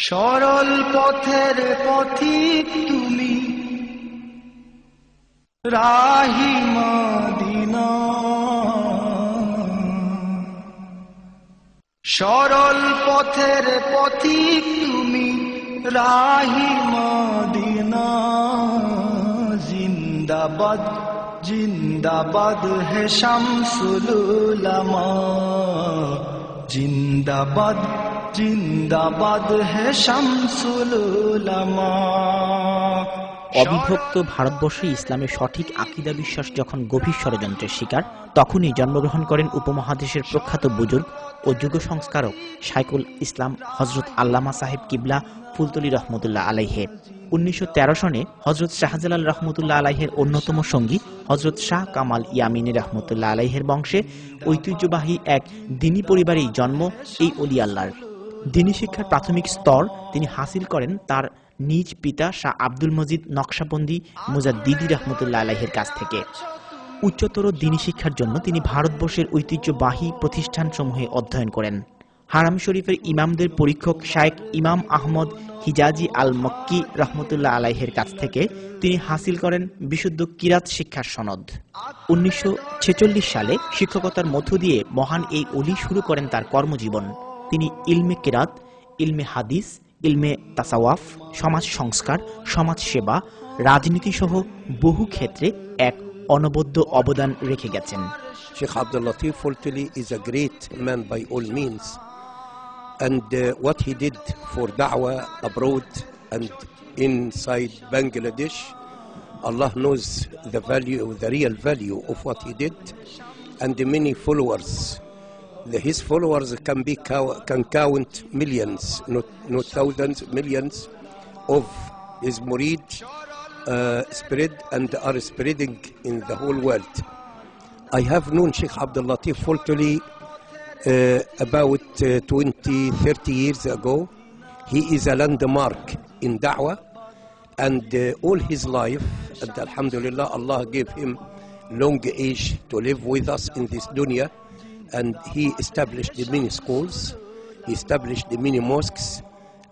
সরল পথের পথিক তুমি, রাহি মদিনা। সরল পথের পথিক তুমি, রাহি মদিনা। জিন্দাবাদ জিন্দাবাদ হে শামসুল উলামা, জিন্দাবাদ জিন্দাবাদ হে শামসুল উলামা। অবিভক্ত ভারতবর্ষে ইসলামের সঠিক আকীদা বিশ্বাস যখন গভীর ষড়যন্ত্রের শিকার, তখনই জন্মগ্রহণ করেন উপমহাদেশের প্রখ্যাত বুজুর্গ ও যুগ সংস্কারক শাইখুল ইসলাম হযরত আল্লামা সাহেব কিবলা ফুলতলী রহমতুল্লাহ আলাইহে। 1913 সনে হযরত শাহজালাল রহমতুল্লাহ আলাইহের অন্যতম সঙ্গী হযরত শাহ কামাল ইয়ামিনী রহমতুল্লাহ আলাইহের বংশে ঐতিহ্যবাহী এক দ্বীনী পরিবারেই জন্ম এই ওলি আল্লাহর। দ্বীনী শিক্ষার প্রাথমিক স্তর তিনি হাসিল করেন তার নিজ পিতা শাহ আব্দুল মজিদ নকশবন্দি মুজাদ্দিদি রহমতুল্লাহ আলাইহের কাছ থেকে। উচ্চতর দ্বীনী শিক্ষার জন্য তিনি ভারতবর্ষের ঐতিহ্যবাহী প্রতিষ্ঠানসমূহে অধ্যয়ন করেন। হারাম শরীফের ইমামদের পরীক্ষক শায়েখ ইমাম আহমদ হিজাজি আল মক্কি রহমতুল্লাহ আলাইহের কাছ থেকে তিনি হাসিল করেন বিশুদ্ধ কিরাত শিক্ষার সনদ। 1946 সালে শিক্ষকতার মধ্য দিয়ে মহান এই ওলি শুরু করেন তার কর্মজীবন। তিনি ইলমে কিরাত, ইলমে হাদিস, ইলমে তাসাওয়াফ, সমাজ সংস্কার, সমাজ সেবা, রাজনীতি সহ বহু ক্ষেত্রে এক অনবদ্য অবদান রেখে গেছেন। Sheikh Abdul Latif Fultuli is a great man by all means, and what he did for da'wah abroad and inside Bangladesh, Allah knows the value, the real value of what he did, and the many followers. His followers can count millions, not thousands, millions of his murid spread and are spreading in the whole world. I have known Sheikh Abdul Latif Fultuli about 20-30 years ago. He is a landmark in da'wah, and all his life, and alhamdulillah, Allah gave him long age to live with us in this dunya, and he established many schools, he established many mosques,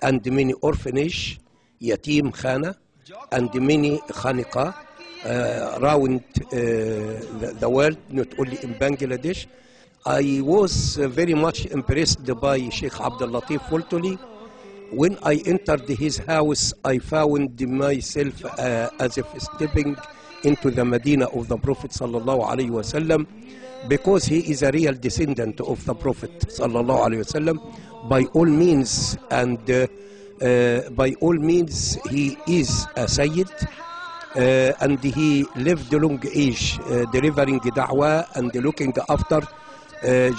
and many orphanage, yatim khana, and many khaniqah around the world, not only in Bangladesh. I was very much impressed by Sheikh Abdul Latif Fultuli. When I entered his house, I found myself as if stepping into the Medina of the Prophet sallallahu alaihi wasallam, because he is a real descendant of the Prophet sallallahu alaihi wasallam by all means, and by all means he is a Sayyid. And he lived a long age, delivering da'wah and looking after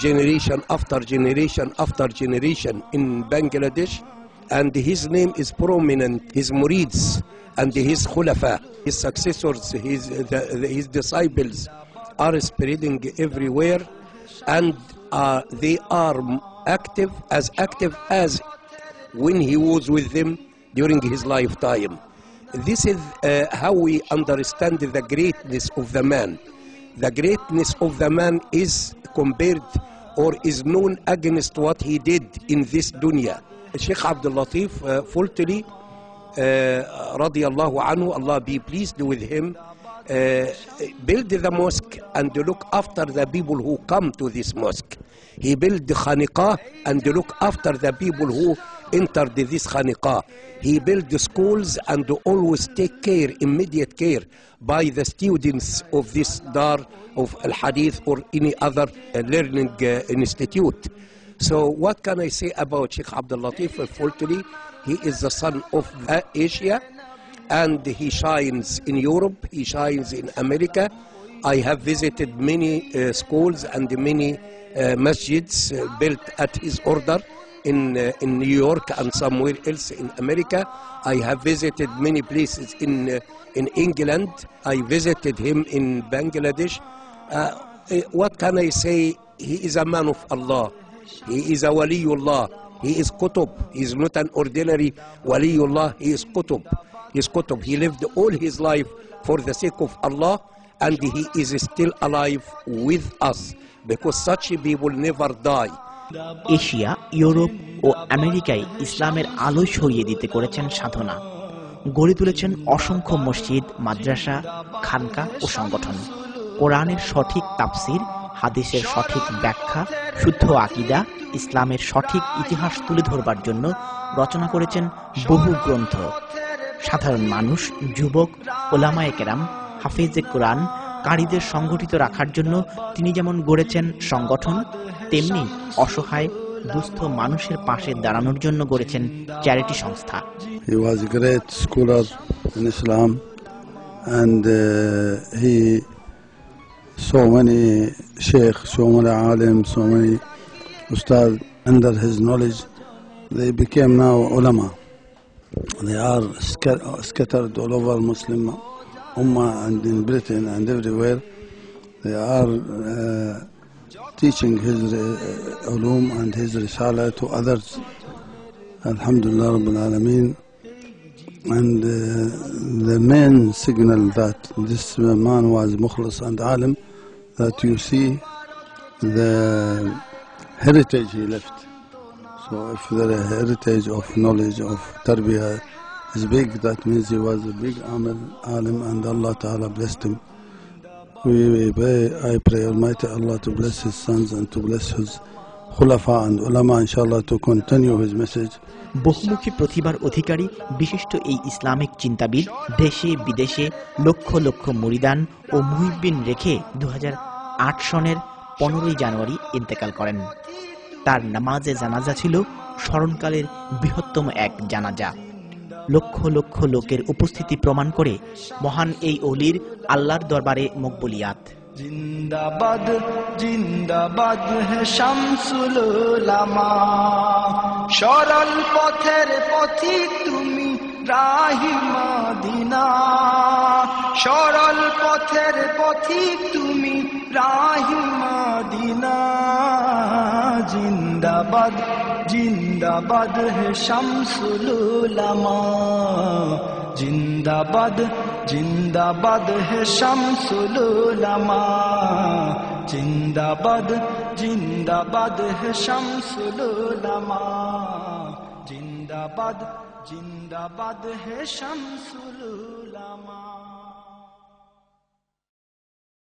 generation after generation after generation in Bangladesh. And his name is prominent. His murids and his khulafa, his successors, his disciples are spreading everywhere, and they are active as when he was with them during his lifetime. This is how we understand the greatness of the man. The greatness of the man is compared or is known against what he did in this dunya. Sheikh Abdul Latif Fultuli, radiyallahu anhu, Allah be pleased with him, built the mosque and look after the people who come to this mosque. He built the khaniqah and look after the people who entered this khaniqah. He built the schools and always take care, immediate care, by the students of this dar of al-hadith or any other learning institute. So what can I say about Sheikh Abdul Latif Fultuli? He is the son of Asia, and he shines in Europe, he shines in America. I have visited many schools and many masjids built at his order in New York and somewhere else in America. I have visited many places in England. I visited him in Bangladesh. What can I say? He is a man of Allah. He is a waliullah. He is qutub. He is not an ordinary waliullah. He is qutub. He is qutub. He lived all his life for the sake of Allah, and he is still alive with us, because such people never die. Asia, Europe ও আমেরিকায় ইসলামের আলো ছড়িয়ে দিতে করেছেন সাধনা। গড়ে তুলেছেন অসংখ্য মসজিদ, মাদ্রাসা, খানকা ও সংগঠন। কোরআনের সঠিক তাফসির, হাদিসের সঠিক ব্যাখ্যা, শুদ্ধ আকীদা, ইসলামের সঠিক ইতিহাস তুলে ধরবার জন্য রচনা করেছেন বহু গ্রন্থ। সাধারণ মানুষ, যুবক, ওলামায়ে কেরাম, হাফেজে কোরআন, কারীদের সংগঠিত রাখার জন্য তিনি যেমন গড়েছেন সংগঠন, তেমনি অসহায় দুস্থ মানুষের পাশে দাঁড়ানোর জন্য গড়েছেন চ্যারিটি সংস্থা। He was a great scholar in Islam, and he so many sheikh, so many alim, so many ustad under his knowledge. They became now ulama. They are scattered all over Muslim Ummah and in Britain and everywhere. They are teaching his ulum and his risala to others. Alhamdulillah Rabbil Alameen. And the main signal that this man was mukhlis and alim, that you see the heritage he left. So if the heritage of knowledge, of tarbiyah is big, that means he was a big alim, and Allah Ta'ala blessed him. I pray Almighty Allah to bless his sons and to bless his khulafa and ulama, inshallah, to continue his message. বহুমুখী প্রতিভার অধিকারী বিশিষ্ট এই Islamic চিন্তাবিদ দেশে বিদেশে লক্ষ লক্ষ মুরিদান ও মুহিব্বিন রেখে 2008 সনের 15ই জানুয়ারি ইন্তেকাল করেন। তার নামাজে জানাজা ছিল স্মরণকালের বৃহত্তম এক জানাজা। লক্ষ লক্ষ লোকের উপস্থিতি প্রমাণ করে মহান এই ওলির আল্লাহর দরবারে মকবুলিয়াত। জিন্দাবাদ জিন্দাবাদ হে শামসুল উলামা, সরল পথের পথিক তুমি রাহি মদিনা, সরল পথের পথিক তুমি রাহি মদিনা। জিন্দাবাদ জিন্দাবাদ হে শামসুল উলামা, জিন্দাবাদ জিন্দাবাদ হে শামসুল উলামা, জিন্দাবাদ জিন্দাবাদ হে শামসুল উলামা, জিন্দাবাদ জিন্দাবাদ হে শামসুল উলামা।